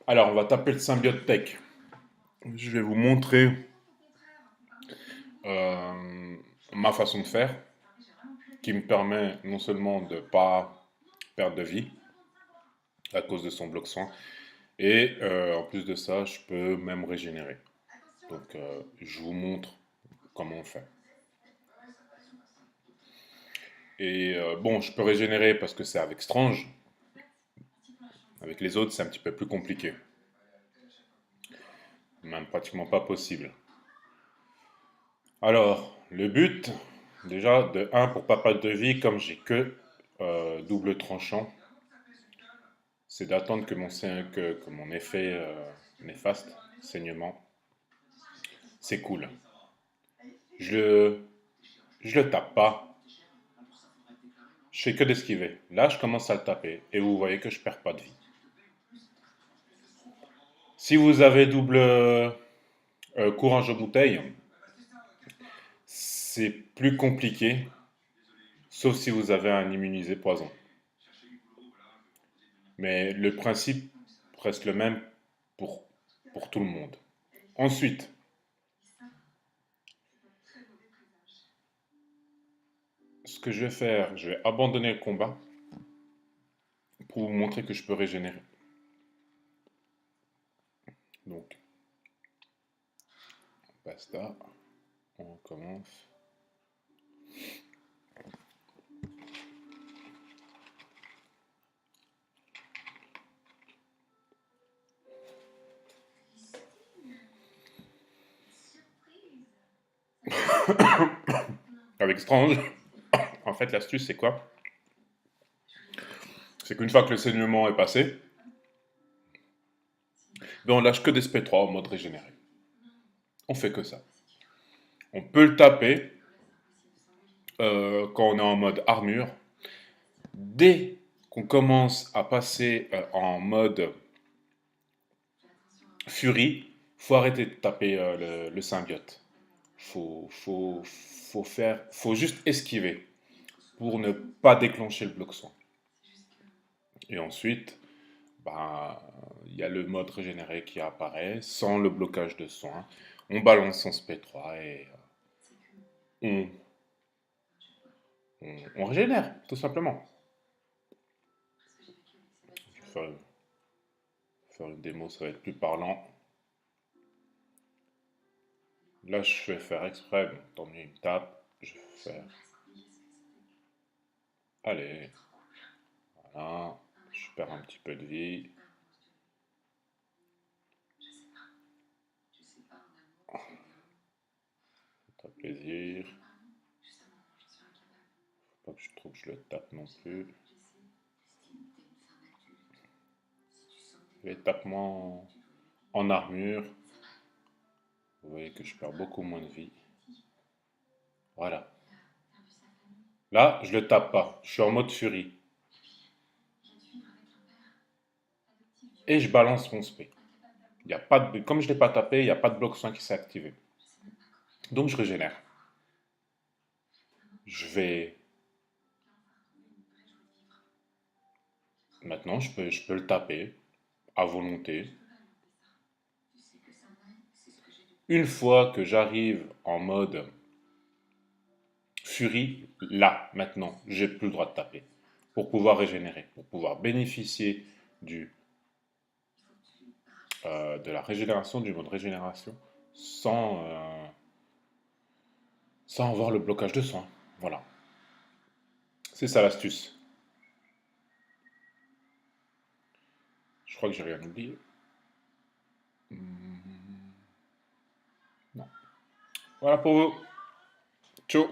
Alors, on va taper le Symbiote Tech. Je vais vous montrer euh, ma façon de faire qui me permet non seulement de ne pas perdre de vie à cause de son bloc soin, et en plus de ça, je peux même régénérer. Donc, je vous montre comment on fait. Et bon, je peux régénérer parce que c'est avec Strange. Avec les autres, c'est un petit peu plus compliqué. Même pratiquement pas possible. Alors, le but, déjà, de un pour pas perdre de vie, comme j'ai que double tranchant, c'est d'attendre que mon effet néfaste, saignement, s'écoule. Je le, je le tape pas, je fais que d'esquiver. Là, je commence à le taper, et vous voyez que je perds pas de vie. Si vous avez double courage aux bouteilles, c'est plus compliqué, sauf si vous avez un immunisé poison. Mais le principe reste le même pour, pour tout le monde. Ensuite, ce que je vais faire, je vais abandonner le combat pour vous montrer que je peux régénérer. Donc, basta, on commence. Avec Strange, en fait, l'astuce, c'est quoi? C'est qu'une fois que le saignement est passé, ben on lâche que des SP3 en mode régénéré. On fait que ça. On peut le taper quand on est en mode armure. Dès qu'on commence à passer en mode furie, faut arrêter de taper le symbiote. Faut juste esquiver pour ne pas déclencher le bloc soin. Et ensuite, bah, il y a le mode régénéré qui apparaît sans le blocage de soin. On balance son SP3 et on, on régénère, tout simplement. Je vais faire une démo, ça va être plus parlant. Là, je vais faire exprès, bon, tant mieux, il me tape. Je vais faire. Allez, voilà. Je perds un petit peu de vie. Ça fait plaisir. Faut pas que je trouve que je le tape non plus. Les tapements en armure. Vous voyez que je perds beaucoup moins de vie. Voilà. Là, je le tape pas. Je suis en mode furie. Et je balance mon spé. Il y a pas de, comme je ne l'ai pas tapé, il n'y a pas de bloc soin qui s'est activé. Donc je régénère. Je vais. Maintenant, je peux le taper à volonté. Une fois que j'arrive en mode furie, là, maintenant, j'ai plus le droit de taper. Pour pouvoir régénérer, pour pouvoir bénéficier de la régénération, du mode régénération, sans avoir le blocage de soin. Voilà. C'est ça l'astuce. Je crois que j'ai rien oublié. Non. Voilà pour vous. Ciao.